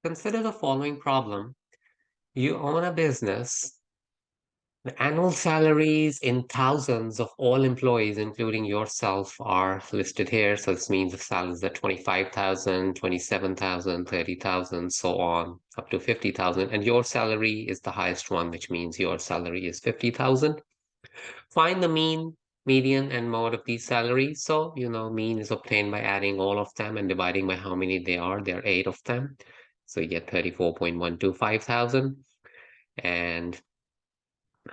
Consider the following problem. You own a business. The annual salaries in thousands of all employees, including yourself, are listed here. So this means the salaries are 25,000, 27,000, 30,000, so on, up to 50,000. And your salary is the highest one, which means your salary is 50,000. Find the mean, median, and mode of these salaries. So, mean is obtained by adding all of them and dividing by how many they are. There are 8 of them. So you get 34.125 thousand. And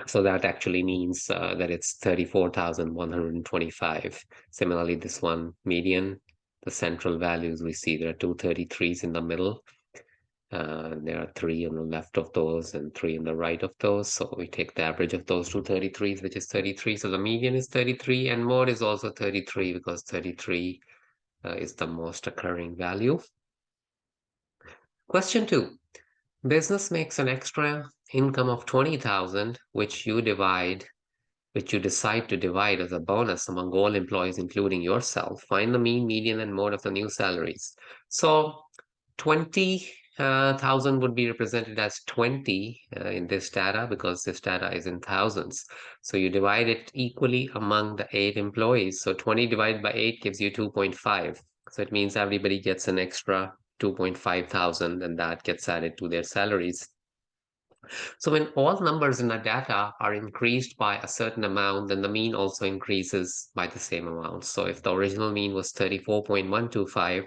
so that actually means that it's 34,125. Similarly, this one, median, the central values we see, there are two 33s in the middle. There are 3 on the left of those and 3 on the right of those. So we take the average of those two 33s, which is 33. So the median is 33 and mode is also 33 because 33 is the most occurring value. Question 2. Business makes an extra income of 20,000, which you decide to divide as a bonus among all employees, including yourself. Find the mean, median, and mode of the new salaries. So 20,000 would be represented as 20 in this data because this data is in thousands. So you divide it equally among the 8 employees. So 20 divided by 8 gives you 2.5. So it means everybody gets an extra 2.5 thousand and that gets added to their salaries. So when all numbers in the data are increased by a certain amount, then the mean also increases by the same amount. So if the original mean was 34.125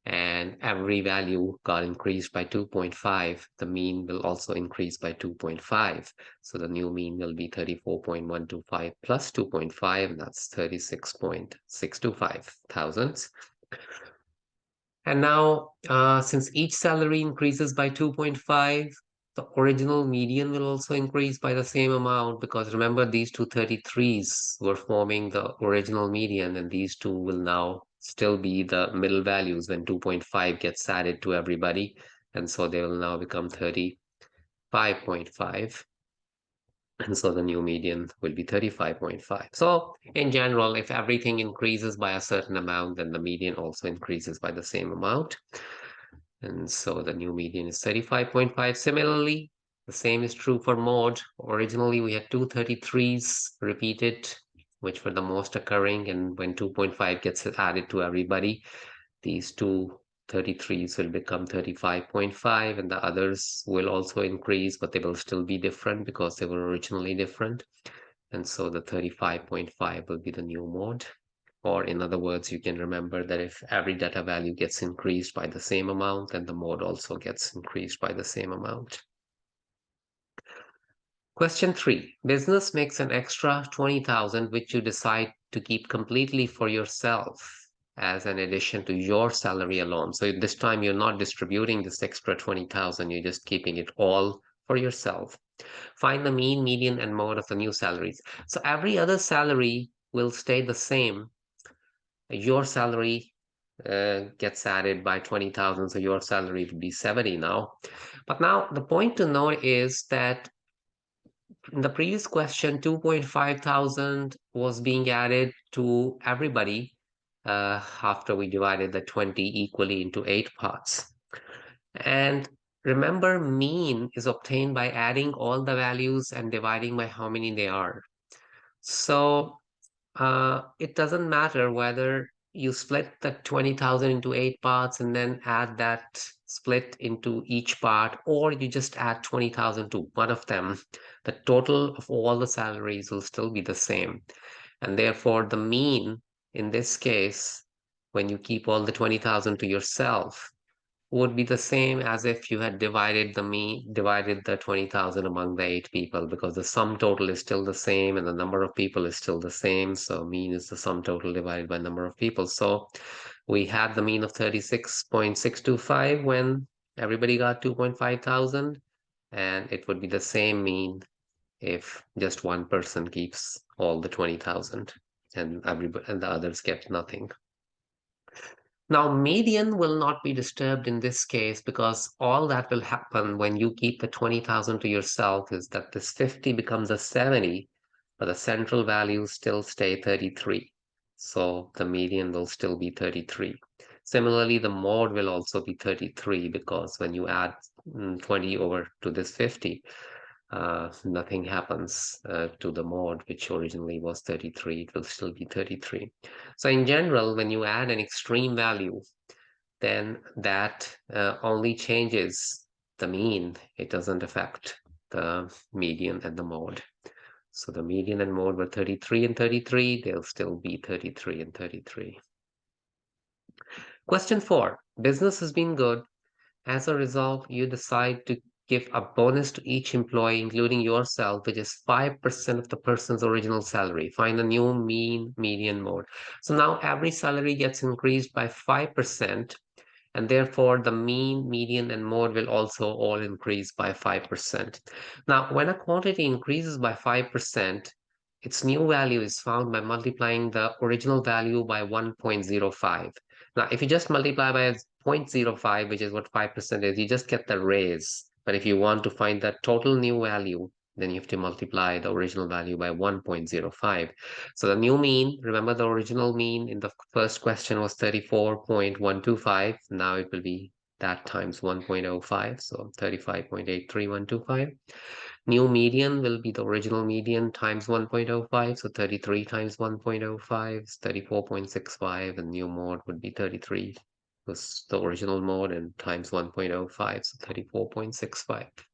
and every value got increased by 2.5, the mean will also increase by 2.5. So the new mean will be 34.125 plus 2.5, and that's 36.625 thousandths. And now, since each salary increases by 2.5, the original median will also increase by the same amount because remember, these two 33s were forming the original median, and these two will now still be the middle values when 2.5 gets added to everybody. And so they will now become 35.5. And so the new median will be 35.5. So in general, if everything increases by a certain amount, then the median also increases by the same amount. And so the new median is 35.5. Similarly, the same is true for mode. Originally, we had two 33s repeated, which were the most occurring. And when 2.5 gets added to everybody, these two 33s will become 35.5 and the others will also increase, but they will still be different because they were originally different. And so the 35.5 will be the new mode. Or in other words, you can remember that if every data value gets increased by the same amount, then the mode also gets increased by the same amount. Question 3. Business makes an extra 20,000, which you decide to keep completely for yourself as an addition to your salary alone. So this time you're not distributing this extra 20,000, you're just keeping it all for yourself. Find the mean, median, and mode of the new salaries. So every other salary will stay the same. Your salary gets added by 20,000, so your salary would be 70 now. But now the point to note is that in the previous question, 2.5 thousand was being added to everybody after we divided the 20 equally into 8 parts. And remember, mean is obtained by adding all the values and dividing by how many they are. So it doesn't matter whether you split the 20,000 into 8 parts and then add that split into each part, or you just add 20,000 to one of them. The total of all the salaries will still be the same. And therefore, the mean in this case, when you keep all the 20,000 to yourself, would be the same as if you had divided the 20,000 among the 8 people, because the sum total is still the same and the number of people is still the same. So mean is the sum total divided by number of people. So we had the mean of 36.625 when everybody got 2.5 thousand, and it would be the same mean if just one person keeps all the 20,000 and the others get nothing. Now, median will not be disturbed in this case because all that will happen when you keep the 20,000 to yourself is that this 50 becomes a 70, but the central values still stay 33. So the median will still be 33. Similarly, the mode will also be 33 because when you add 20 over to this 50, nothing happens to the mode, which originally was 33. It will still be 33. So in general, when you add an extreme value, then that only changes the mean. It doesn't affect the median and the mode. So the median and mode were 33 and 33. They'll still be 33 and 33. Question 4. Business has been good. As a result, you decide to give a bonus to each employee, including yourself, which is 5% of the person's original salary. Find a new mean, median, mode. So now every salary gets increased by 5%, and therefore the mean, median, and mode will also all increase by 5%. Now, when a quantity increases by 5%, its new value is found by multiplying the original value by 1.05. Now, if you just multiply by 0.05, which is what 5% is, you just get the raise. But if you want to find the total new value, then you have to multiply the original value by 1.05. So the new mean, remember the original mean in the first question was 34.125. Now it will be that times 1.05, so 35.83125. New median will be the original median times 1.05, so 33 times 1.05 is 34.65, and new mode would be 33 was the original mode and times 1.05, so 34.65.